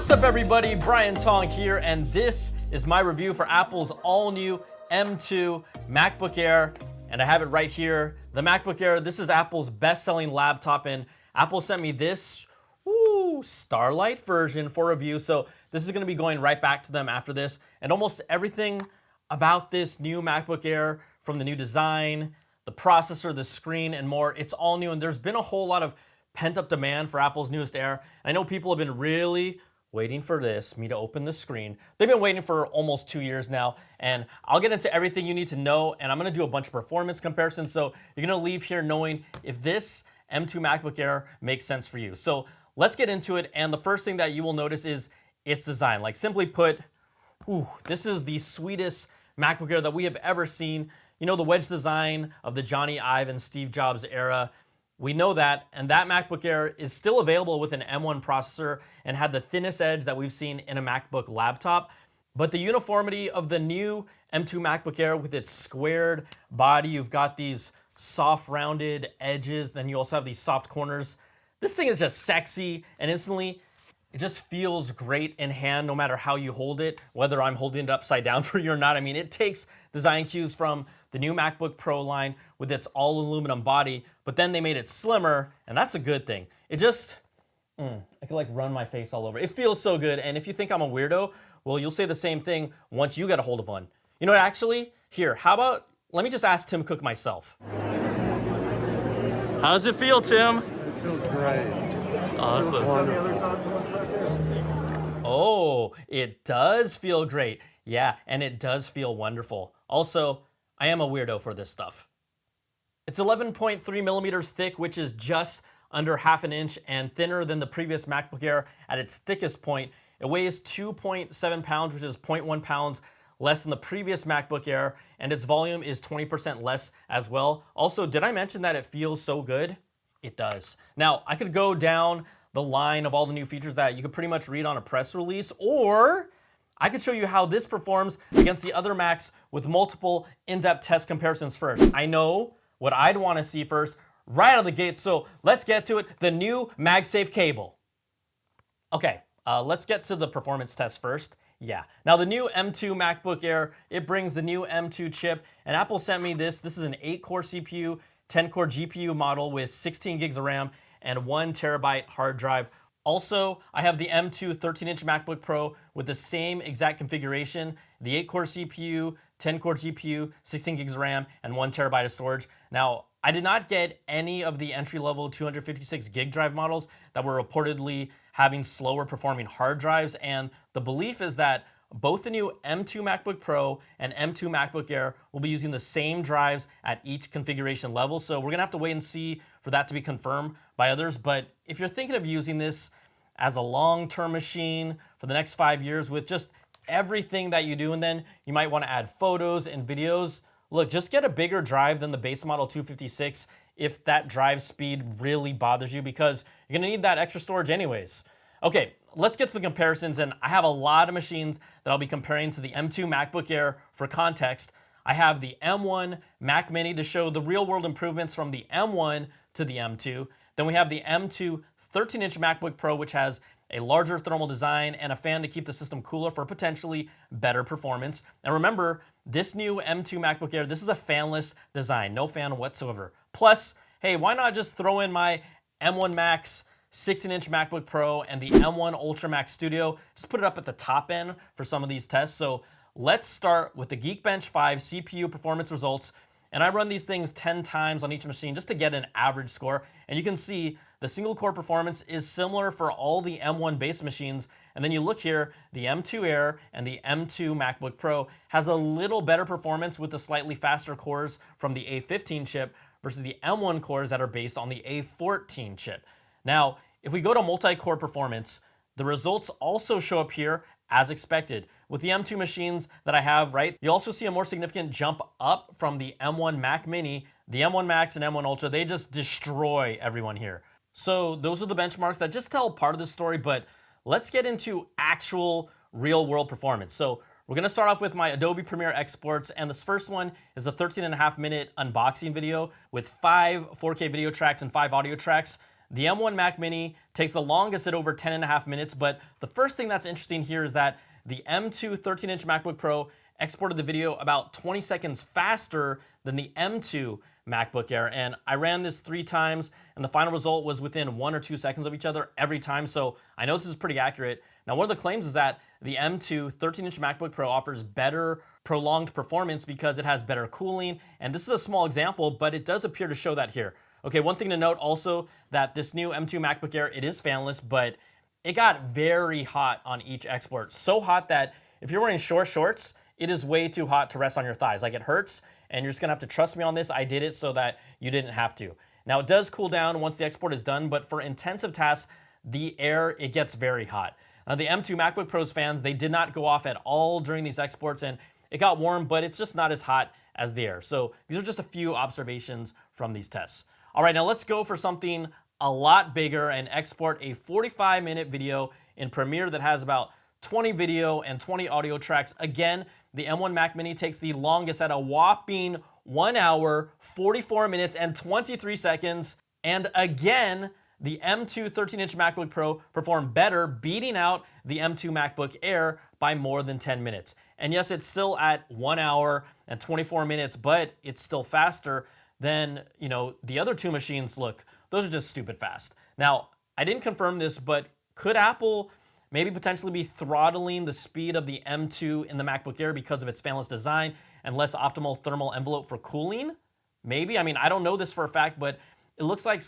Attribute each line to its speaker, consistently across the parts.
Speaker 1: What's up everybody, Brian Tong here, and this is my review for Apple's all-new M2 MacBook Air, and I have it right here. The MacBook Air, this is Apple's best-selling laptop, and Apple sent me this Starlight version for review, so this is gonna be going right back to them after this, and almost everything about this new MacBook Air, from the new design, the processor, the screen, and more, it's all new, and there's been a whole lot of pent-up demand for Apple's newest Air. I know people have been really waiting for me to open the screen. They've been waiting for almost 2 years now, and I'll get into everything you need to know, and I'm gonna do a bunch of performance comparisons, so you're gonna leave here knowing if this M2 MacBook Air makes sense for you. So let's get into it, and the first thing that you will notice is its design. Like, simply put, this is the sweetest MacBook Air that we have ever seen. You know, the wedge design of the Johnny Ive and Steve Jobs era. We know that, and that MacBook Air is still available with an M1 processor and had the thinnest edge that we've seen in a MacBook laptop. But the uniformity of the new M2 MacBook Air with its squared body, you've got these soft rounded edges, then you also have these soft corners. This thing is just sexy, and instantly, it just feels great in hand no matter how you hold it, whether I'm holding it upside down for you or not. I mean, it takes design cues from the new MacBook Pro line with its all aluminum body, but then they made it slimmer, and that's a good thing. It just, I could like run my face all over. It feels so good, and if you think I'm a weirdo, well, you'll say the same thing once you get a hold of one. You know what, actually, here, how about, let me just ask Tim Cook myself. How does it feel, Tim?
Speaker 2: It feels great.
Speaker 1: Awesome. Oh, it does feel great. Yeah, and it does feel wonderful. Also, I am a weirdo for this stuff. It's 11.3 millimeters thick, which is just under ½ an inch and thinner than the previous MacBook Air at its thickest point. It weighs 2.7 pounds, which is 0.1 pounds less than the previous MacBook Air, and its volume is 20% less as well. Also, did I mention that it feels so good? It does. Now, I could go down the line of all the new features that you could pretty much read on a press release, or I could show you how this performs against the other Macs with multiple in-depth test comparisons first. I know what I'd want to see first right out of the gate, so let's get to it, the new MagSafe cable. Okay, let's get to the performance test first. Yeah, now the new M2 MacBook Air, it brings the new M2 chip, and Apple sent me this. This is an 8-core CPU, 10-core GPU model with 16 gigs of RAM and 1 terabyte hard drive. Also, I have the M2 13-inch MacBook Pro with the same exact configuration, the 8-core CPU, 10-core GPU, 16 gigs of RAM, and 1 terabyte of storage. Now, I did not get any of the entry-level 256 gig drive models that were reportedly having slower performing hard drives, and the belief is that both the new M2 MacBook Pro and M2 MacBook Air will be using the same drives at each configuration level, so we're gonna have to wait and see for that to be confirmed by others. But if you're thinking of using this as a long-term machine for the next 5 years with just everything that you do, and then you might wanna add photos and videos, look, just get a bigger drive than the base model 256 if that drive speed really bothers you, because you're gonna need that extra storage anyways. Okay, let's get to the comparisons, and I have a lot of machines that I'll be comparing to the M2 MacBook Air. For context, I have the M1 Mac Mini to show the real-world improvements from the M1 to the M2. Then we have the M2 13-inch MacBook Pro, which has a larger thermal design and a fan to keep the system cooler for potentially better performance. And remember, this new M2 MacBook Air, this is a fanless design, no fan whatsoever. Plus, hey, why not just throw in my M1 Max 16-inch MacBook Pro and the M1 Ultra Max Studio, just put it up at the top end for some of these tests. So let's start with the Geekbench 5 CPU performance results. And I run these things 10 times on each machine just to get an average score. And you can see the single core performance is similar for all the M1 base machines. And then you look here, the M2 Air and the M2 MacBook Pro has a little better performance with the slightly faster cores from the A15 chip versus the M1 cores that are based on the A14 chip. Now, if we go to multi-core performance, the results also show up here as expected. With the M2 machines that I have, right, you also see a more significant jump up from the M1 Mac Mini. The M1 Max and M1 Ultra, they just destroy everyone here. So those are the benchmarks that just tell part of the story, but let's get into actual real-world performance. So we're gonna start off with my Adobe Premiere exports, and this first one is a 13.5-minute unboxing video with 5 4K video tracks and 5 audio tracks. The M1 Mac Mini takes the longest at over 10.5 minutes, but the first thing that's interesting here is that the M2 13-inch MacBook Pro exported the video about 20 seconds faster than the M2 MacBook Air. And I ran this 3 times, and the final result was within 1 or 2 seconds of each other every time. So I know this is pretty accurate. Now, one of the claims is that the M2 13-inch MacBook Pro offers better prolonged performance because it has better cooling. And this is a small example, but it does appear to show that here. Okay, one thing to note also that this new M2 MacBook Air, it is fanless, but it got very hot on each export. So hot that if you're wearing short shorts, it is way too hot to rest on your thighs. Like, it hurts, and you're just gonna have to trust me on this. I did it so that you didn't have to. Now, it does cool down once the export is done, but for intensive tasks, the Air, it gets very hot. Now, the M2 MacBook Pro's fans, they did not go off at all during these exports, and it got warm, but it's just not as hot as the Air. So these are just a few observations from these tests. All right, now let's go for something a lot bigger and export a 45-minute video in Premiere that has about 20 video and 20 audio tracks. Again, the M1 Mac Mini takes the longest at a whopping 1 hour, 44 minutes, and 23 seconds. And again, the M2 13-inch MacBook Pro performed better, beating out the M2 MacBook Air by more than 10 minutes. And yes, it's still at 1 hour and 24 minutes, but it's still faster than, the other two machines. Look, those are just stupid fast. Now, I didn't confirm this, but could Apple maybe potentially be throttling the speed of the M2 in the MacBook Air because of its fanless design and less optimal thermal envelope for cooling? Maybe. I mean, I don't know this for a fact, but it looks like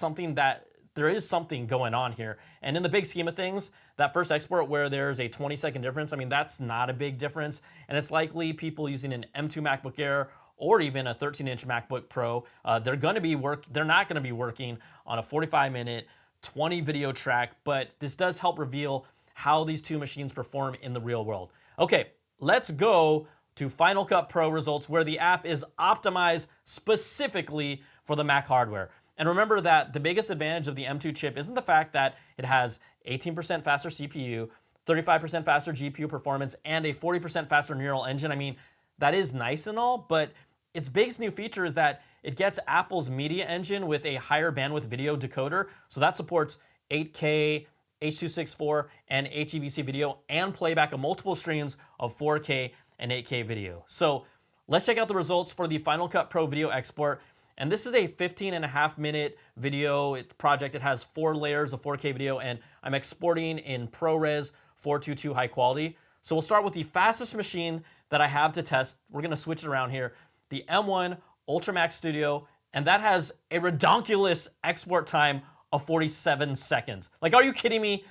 Speaker 1: there is something going on here. And in the big scheme of things, that first export where there's a 20-second difference, I mean, that's not a big difference. And it's likely people using an M2 MacBook Air or even a 13-inch MacBook Pro, they're not gonna be working on a 45-minute, 20 video track, but this does help reveal how these two machines perform in the real world. Okay, let's go to Final Cut Pro results where the app is optimized specifically for the Mac hardware. And remember that the biggest advantage of the M2 chip isn't the fact that it has 18% faster CPU, 35% faster GPU performance, and a 40% faster neural engine. I mean, that is nice and all, but its biggest new feature is that it gets Apple's media engine with a higher bandwidth video decoder. So that supports 8K, H.264, and HEVC video and playback of multiple streams of 4K and 8K video. So let's check out the results for the Final Cut Pro video export. And this is a 15.5-minute video project. It has 4 layers of 4K video, and I'm exporting in ProRes 422 high quality. So we'll start with the fastest machine that I have to test. We're gonna switch it around here. The M1 Ultra Max Studio, and that has a redonkulous export time of 47 seconds. Like, are you kidding me?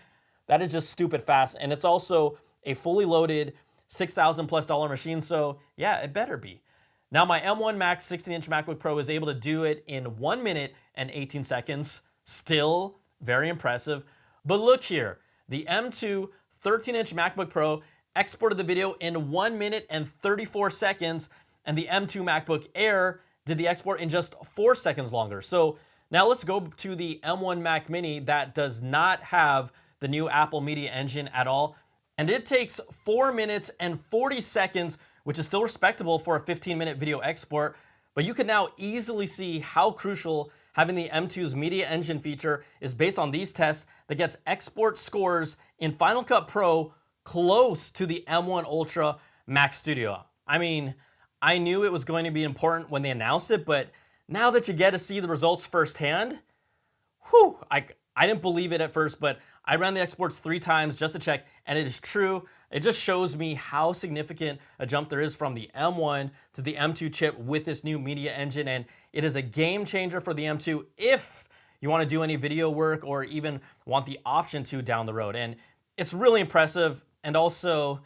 Speaker 1: That is just stupid fast. And it's also a fully loaded $6,000+ machine, so yeah, it better be. Now, my M1 Max 16-inch MacBook Pro is able to do it in 1 minute and 18 seconds. Still very impressive. But look here, the M2 13-inch MacBook Pro exported the video in 1 minute and 34 seconds, and the M2 MacBook Air did the export in just 4 seconds longer. So now let's go to the M1 Mac Mini that does not have the new Apple Media Engine at all. And it takes 4 minutes and 40 seconds, which is still respectable for a 15-minute video export. But you can now easily see how crucial having the M2's Media Engine feature is based on these tests that gets export scores in Final Cut Pro close to the M1 Ultra Mac Studio. I mean, I knew it was going to be important when they announced it, but now that you get to see the results firsthand, whew, I didn't believe it at first, but I ran the exports 3 times just to check, and it is true. It just shows me how significant a jump there is from the M1 to the M2 chip with this new media engine, and it is a game changer for the M2 if you want to do any video work or even want the option to down the road. And it's really impressive, and also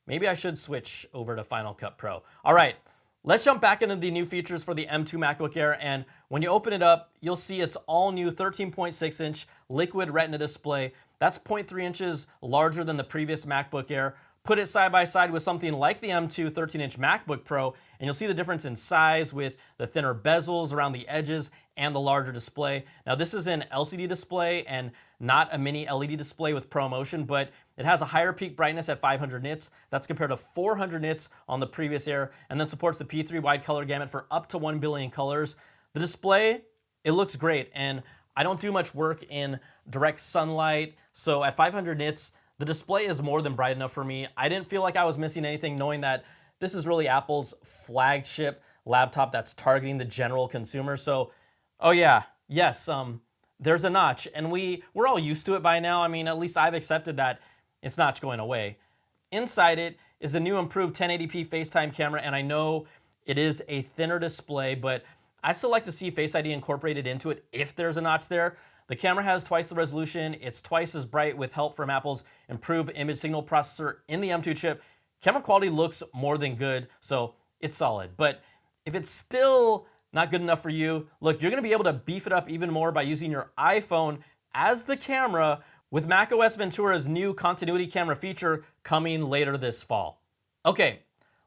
Speaker 1: maybe I should switch over to Final Cut Pro. All right, let's jump back into the new features for the M2 MacBook Air, and when you open it up, you'll see its all-new 13.6-inch Liquid Retina display. That's 0.3 inches larger than the previous MacBook Air. Put it side by side with something like the M2 13-inch MacBook Pro, and you'll see the difference in size with the thinner bezels around the edges and the larger display. Now, this is an LCD display and not a mini LED display with ProMotion, but it has a higher peak brightness at 500 nits. That's compared to 400 nits on the previous Air, and then supports the P3 wide color gamut for up to 1 billion colors. The display, it looks great, and I don't do much work in direct sunlight, so at 500 nits, the display is more than bright enough for me. I didn't feel like I was missing anything knowing that this is really Apple's flagship laptop that's targeting the general consumer. So, oh yeah, yes, there's a notch, and we're all used to it by now. I mean, at least I've accepted that it's not going away. Inside it is a new improved 1080p FaceTime camera, and I know it is a thinner display, but I still like to see Face ID incorporated into it if there's a notch there. The camera has twice the resolution, it's twice as bright with help from Apple's improved image signal processor in the M2 chip. Camera quality looks more than good, so it's solid. But if it's still not good enough for you, look, you're gonna be able to beef it up even more by using your iPhone as the camera with macOS Ventura's new continuity camera feature coming later this fall. Okay,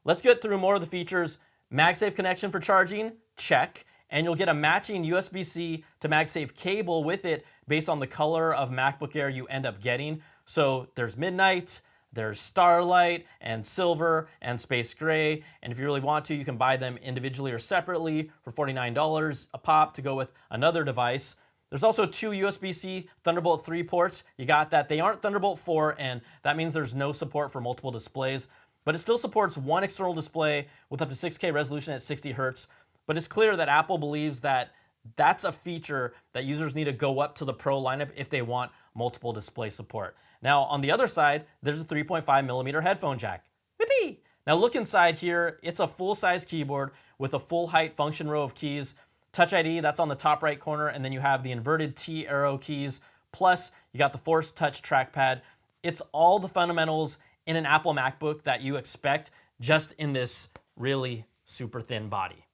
Speaker 1: let's get through more of the features. MagSafe connection for charging, check. And you'll get a matching USB-C to MagSafe cable with it based on the color of MacBook Air you end up getting. So there's Midnight, there's Starlight, and Silver, and Space Gray. And if you really want to, you can buy them individually or separately for $49 a pop to go with another device. There's also two USB-C Thunderbolt 3 ports. You got that. They aren't Thunderbolt 4, and that means there's no support for multiple displays. But it still supports one external display with up to 6K resolution at 60 Hertz. But it's clear that Apple believes that that's a feature that users need to go up to the Pro lineup if they want multiple display support. Now, on the other side, there's a 3.5mm headphone jack. Whippy! Now look inside here, it's a full-size keyboard with a full-height function row of keys. Touch ID, that's on the top right corner, and then you have the inverted T arrow keys, plus you got the Force Touch trackpad. It's all the fundamentals in an Apple MacBook that you expect, just in this really super thin body.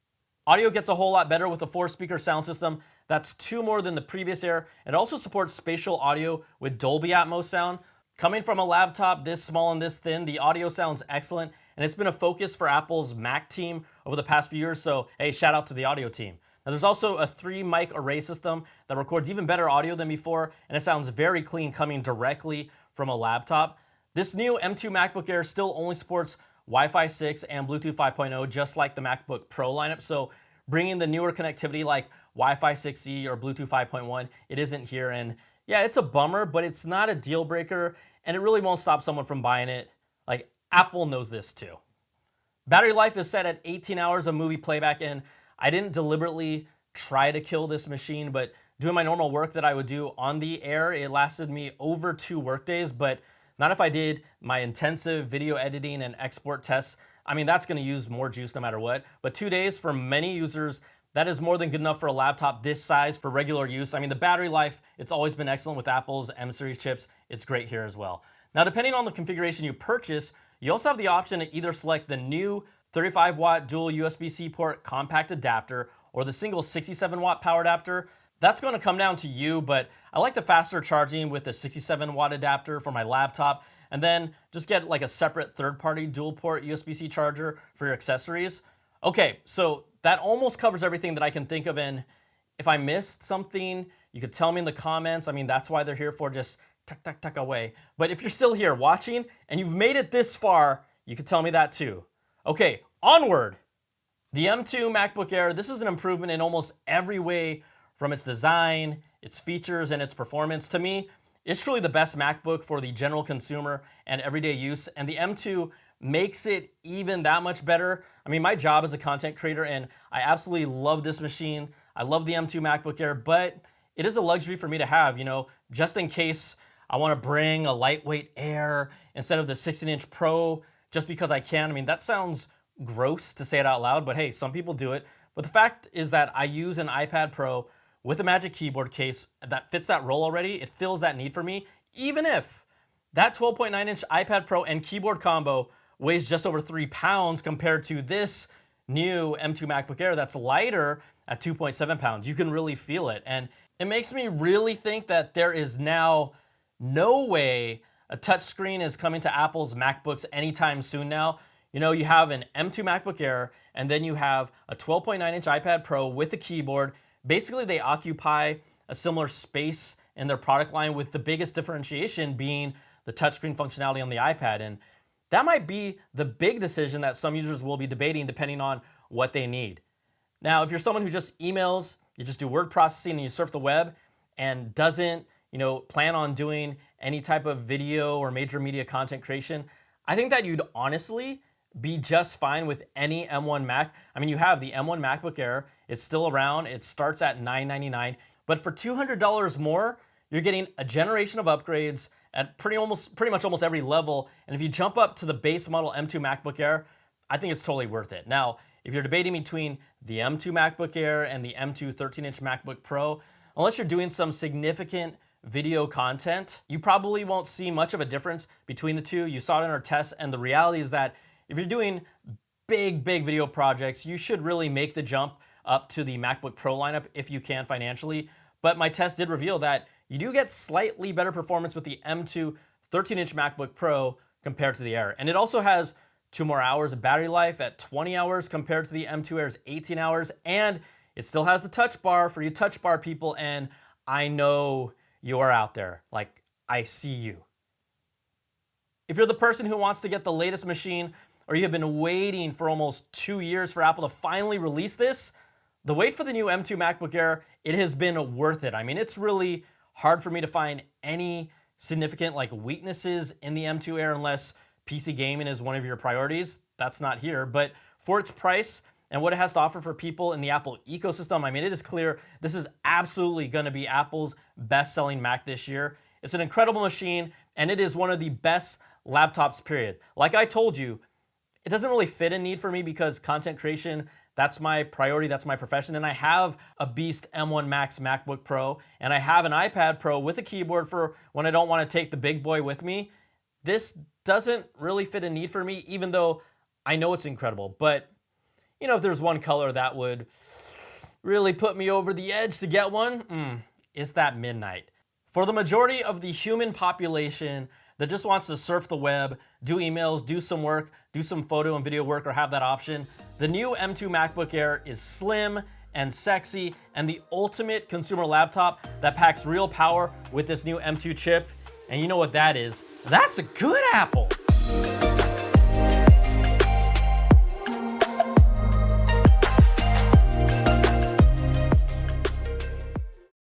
Speaker 1: Audio gets a whole lot better with a 4-speaker sound system. That's 2 more than the previous Air. It also supports spatial audio with Dolby Atmos sound. Coming from a laptop this small and this thin, the audio sounds excellent, and it's been a focus for Apple's Mac team over the past few years, so hey, shout out to the audio team. Now there's also a 3-mic array system that records even better audio than before, and it sounds very clean coming directly from a laptop. This new M2 MacBook Air still only supports Wi-Fi 6 and Bluetooth 5.0, just like the MacBook Pro lineup. So bringing the newer connectivity like Wi-Fi 6E or Bluetooth 5.1, it isn't here. And yeah, it's a bummer, but it's not a deal breaker, and it really won't stop someone from buying it. Like, Apple knows this too. Battery life is set at 18 hours of movie playback, and I didn't deliberately try to kill this machine, but doing my normal work that I would do on the Air, it lasted me over 2 workdays, but not if I did my intensive video editing and export tests. I mean, that's gonna use more juice no matter what, but 2 days for many users, that is more than good enough for a laptop this size for regular use. I mean, the battery life, it's always been excellent with Apple's M series chips. It's great here as well. Now, depending on the configuration you purchase, you also have the option to either select the new 35-watt dual USB-C port compact adapter or the single 67-watt power adapter. That's going to come down to you, but I like the faster charging with the 67-watt adapter for my laptop, and then just get like a separate third-party dual-port USB-C charger for your accessories. Okay, so that almost covers everything that I can think of, and if I missed something, you could tell me in the comments. I mean, that's why they're here for, just tuck away. But if you're still here watching and you've made it this far, you could tell me that too. Okay, onward. The M2 MacBook Air, this is an improvement in almost every way, from its design, its features, and its performance. To me, it's truly the best MacBook for the general consumer and everyday use, and the M2 makes it even that much better. I mean, my job is a content creator, and I absolutely love this machine. I love the M2 MacBook Air, but it is a luxury for me to have, you know, just in case I want to bring a lightweight Air instead of the 16-inch Pro just because I can. I mean, that sounds gross to say it out loud, but hey, some people do it. But the fact is that I use an iPad Pro with a Magic Keyboard case that fits that role already. It fills that need for me, even if that 12.9-inch iPad Pro and keyboard combo weighs just over 3 pounds compared to this new M2 MacBook Air that's lighter at 2.7 pounds. You can really feel it. And it makes me really think that there is now no way a touchscreen is coming to Apple's MacBooks anytime soon now. You know, you have an M2 MacBook Air, and then you have a 12.9-inch iPad Pro with a keyboard. Basically, they occupy a similar space in their product line, with the biggest differentiation being the touchscreen functionality on the iPad. And that might be the big decision that some users will be debating depending on what they need. Now, if you're someone who just emails, you just do word processing and you surf the web, and doesn't, plan on doing any type of video or major media content creation, I think that you'd honestly be just fine with any M1 Mac. I mean, you have the M1 MacBook Air. It's still around. It starts at $999. But for $200 more, you're getting a generation of upgrades at pretty much almost every level. And if you jump up to the base model M2 MacBook Air, I think it's totally worth it. Now, if you're debating between the M2 MacBook Air and the M2 13-inch MacBook Pro, unless you're doing some significant video content, you probably won't see much of a difference between the two. You saw it in our tests, and the reality is that if you're doing big video projects, you should really make the jump up to the MacBook Pro lineup if you can financially. But my test did reveal that you do get slightly better performance with the M2 13-inch MacBook Pro compared to the Air. And it also has 2 more hours of battery life at 20 hours compared to the M2 Air's 18 hours. And it still has the touch bar for you touch bar people. And I know you are out there. Like, I see you. If you're the person who wants to get the latest machine, or you have been waiting for almost 2 years for Apple to finally release this, the wait for the new M2 MacBook Air, it has been worth it. I mean, it's really hard for me to find any significant weaknesses in the M2 Air unless PC gaming is one of your priorities. That's not here. But for its price and what it has to offer for people in the Apple ecosystem, I mean, it is clear this is absolutely going to be Apple's best-selling Mac this year. It's an incredible machine, and it is one of the best laptops, period. Like I told you, it doesn't really fit a need for me because content creation, that's my priority, that's my profession, and I have a beast M1 Max MacBook Pro, and I have an iPad Pro with a keyboard for when I don't want to take the big boy with me. This doesn't really fit a need for me, even though I know it's incredible. But, if there's one color that would really put me over the edge to get one, it's that midnight. For the majority of the human population that just wants to surf the web, do emails, do some work, do some photo and video work, or have that option, the new M2 MacBook Air is slim and sexy and the ultimate consumer laptop that packs real power with this new M2 chip. And you know what that is? That's a good Apple.